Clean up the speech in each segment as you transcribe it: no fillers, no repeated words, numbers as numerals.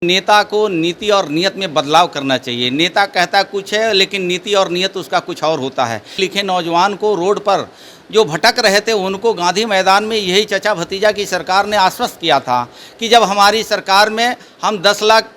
नेता को नीति और नियत में बदलाव करना चाहिए। नेता कहता कुछ है लेकिन नीति और नियत उसका कुछ और होता है। लिखे नौजवान को रोड पर जो भटक रहे थे उनको गांधी मैदान में यही चचा भतीजा की सरकार ने आश्वस्त किया था कि जब हमारी सरकार में हम 10 लाख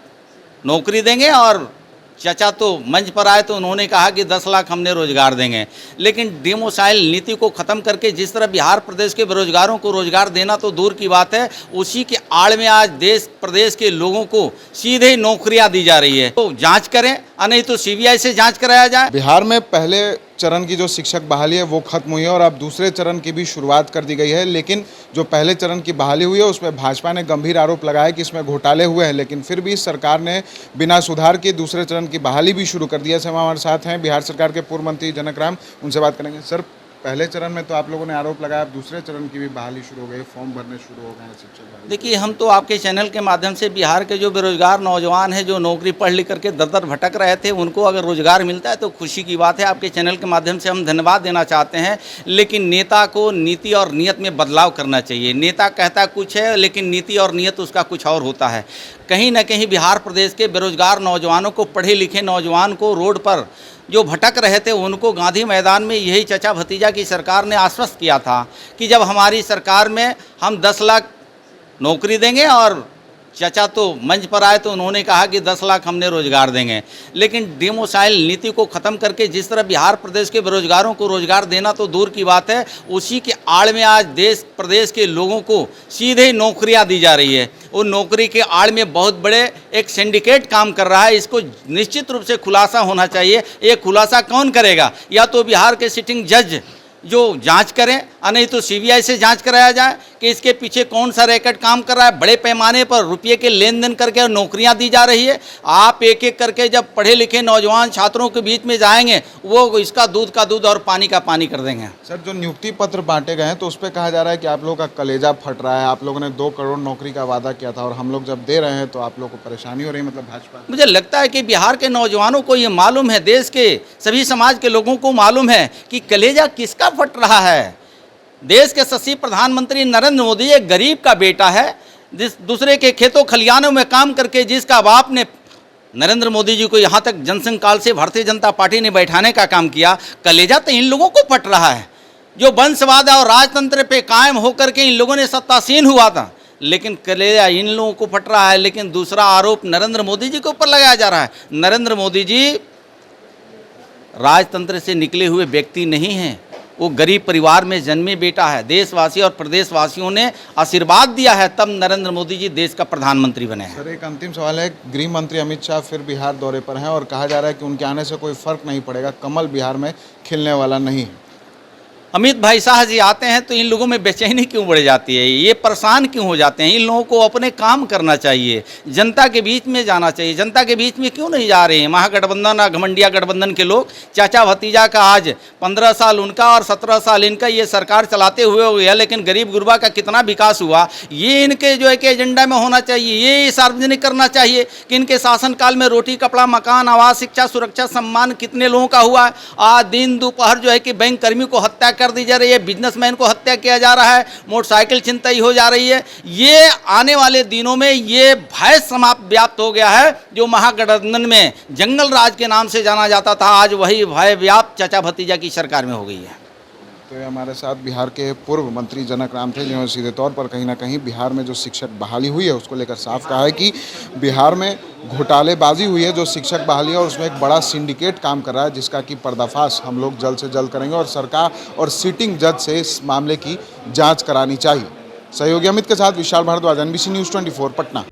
नौकरी देंगे, और चचा तो मंच पर आए तो उन्होंने कहा कि 10 लाख हमने रोजगार देंगे। लेकिन डिमोसाइल नीति को ख़त्म करके जिस तरह बिहार प्रदेश के बेरोजगारों को रोजगार देना तो दूर की बात है, उसी के आड़ में आज देश प्रदेश के लोगों को सीधे ही नौकरियां दी जा रही है। तो जांच करें, और नहीं तो सीबीआई से जांच कराया जाए। बिहार में पहले चरण की जो शिक्षक बहाली है वो खत्म हुई है और अब दूसरे चरण की भी शुरुआत कर दी गई है। लेकिन जो पहले चरण की बहाली हुई है उसमें भाजपा ने गंभीर आरोप लगाया कि इसमें घोटाले हुए हैं, लेकिन फिर भी सरकार ने बिना सुधार के दूसरे चरण की बहाली भी शुरू कर दिया है। हमारे साथ हैं बिहार सरकार के पूर्व मंत्री जनक राम, उनसे बात करेंगे। सर, पहले चरण में तो आप लोगों ने आरोप लगाया, अब दूसरे चरण की भी बहाली शुरू हो गई, फॉर्म भरने शुरू हो गए हैं शिक्षक बहाली। देखिए, हम तो आपके चैनल के माध्यम से बिहार के जो बेरोजगार नौजवान हैं, जो नौकरी पढ़ लिख करके दर दर भटक रहे थे, उनको अगर रोजगार मिलता है तो खुशी की बात है। आपके चैनल के माध्यम से हम धन्यवाद देना चाहते हैं। लेकिन नेता को नीति और नियत में बदलाव करना चाहिए। नेता कहता कुछ है लेकिन नीति और नियत उसका कुछ और होता है। कहीं ना कहीं बिहार प्रदेश के बेरोजगार नौजवानों को, पढ़े लिखे नौजवान को रोड पर जो भटक रहे थे उनको गांधी मैदान में यही चचा भतीजा की सरकार ने आश्वस्त किया था कि जब हमारी सरकार में हम 10 लाख नौकरी देंगे, और चचा तो मंच पर आए तो उन्होंने कहा कि 10 लाख हमने रोजगार देंगे। लेकिन डिमोसाइल नीति को ख़त्म करके जिस तरह बिहार प्रदेश के बेरोजगारों को रोजगार देना तो दूर की बात है, उसी के आड़ में आज देश प्रदेश के लोगों को सीधे ही नौकरियां दी जा रही है। उन नौकरी के आड़ में बहुत बड़े एक सिंडिकेट काम कर रहा है। इसको निश्चित रूप से खुलासा होना चाहिए। ये खुलासा कौन करेगा? या तो बिहार के सिटिंग जज जो जांच करें, और नहीं तो सीबीआई से जांच कराया जाए कि इसके पीछे कौन सा रैकेट काम कर रहा है। बड़े पैमाने पर रुपये के लेन देन करके नौकरियां दी जा रही है। आप एक एक करके जब पढ़े लिखे नौजवान छात्रों के बीच में जाएंगे, वो इसका दूध का दूध और पानी का पानी कर देंगे। सर, जो नियुक्ति पत्र बांटे गए हैं तो उस पर कहा जा रहा है कि आप लोगों का कलेजा फट रहा है। आप लोगों ने 2 करोड़ नौकरी का वादा किया था और हम लोग जब दे रहे हैं तो आप लोगों को परेशानी हो रही है, मतलब भाजपा। मुझे लगता है कि बिहार के नौजवानों को ये मालूम है, देश के सभी समाज के लोगों को मालूम है कि कलेजा किसका फट रहा है। देश के यशस्वी प्रधानमंत्री नरेंद्र मोदी एक गरीब का बेटा है, जिस दूसरे के खेतों खलियानों में काम करके जिसका बाप ने नरेंद्र मोदी जी को यहाँ तक जनसंघ काल से भारतीय जनता पार्टी ने बैठाने का काम किया। कलेजा तो इन लोगों को फट रहा है जो वंशवाद और राजतंत्र पे कायम होकर के इन लोगों ने सत्तासीन हुआ था। लेकिन कलेजा इन लोगों को फट रहा है। लेकिन दूसरा आरोप नरेंद्र मोदी जी के ऊपर लगाया जा रहा है। नरेंद्र मोदी जी राजतंत्र से निकले हुए व्यक्ति नहीं हैं, वो गरीब परिवार में जन्मे बेटा है। देशवासी और प्रदेशवासियों ने आशीर्वाद दिया है, तब नरेंद्र मोदी जी देश का प्रधानमंत्री बने हैं। सर, एक अंतिम सवाल है। गृह मंत्री अमित शाह फिर बिहार दौरे पर हैं और कहा जा रहा है कि उनके आने से कोई फर्क नहीं पड़ेगा, कमल बिहार में खिलने वाला नहीं है। अमित भाई शाह जी आते हैं तो इन लोगों में बेचैनी क्यों बढ़ जाती है? ये परेशान क्यों हो जाते हैं? इन लोगों को अपने काम करना चाहिए, जनता के बीच में जाना चाहिए। जनता के बीच में क्यों नहीं जा रहे हैं? महागठबंधन और घमंडिया गठबंधन के लोग, चाचा भतीजा का आज 15 साल उनका और 17 साल इनका ये सरकार चलाते हुए हो गया, लेकिन गरीब गुरबा का कितना विकास हुआ ये इनके जो है कि एजेंडा में होना चाहिए। ये सार्वजनिक करना चाहिए कि इनके शासनकाल में रोटी, कपड़ा, मकान, आवास, शिक्षा, सुरक्षा, सम्मान कितने लोगों का हुआ है। आज दिन दोपहर जो है कि बैंक कर्मी को हत्या कर दी जा रही है, बिजनेसमैन को हत्या किया जा रहा है, मोटरसाइकिल छिनतई हो जा रही है। ये आने वाले दिनों में ये भय समाप्त व्याप्त हो गया है। जो महागठबंधन में जंगल राज के नाम से जाना जाता था, आज वही भय व्याप्त चाचा भतीजा की सरकार में हो गई है। तो ये हमारे साथ बिहार के पूर्व मंत्री जनक राम थे, जिन्होंने सीधे तौर पर कहीं ना कहीं बिहार में जो शिक्षक बहाली हुई है उसको लेकर साफ कहा है कि बिहार में घोटालेबाजी हुई है। जो शिक्षक बहाली है और उसमें एक बड़ा सिंडिकेट काम कर रहा है, जिसका कि पर्दाफाश हम लोग जल्द से जल्द करेंगे और सरकार और सिटिंग जज से इस मामले की जाँच करानी चाहिए। सहयोगी अमित के साथ विशाल भारद्वाज, NBC News 24 पटना।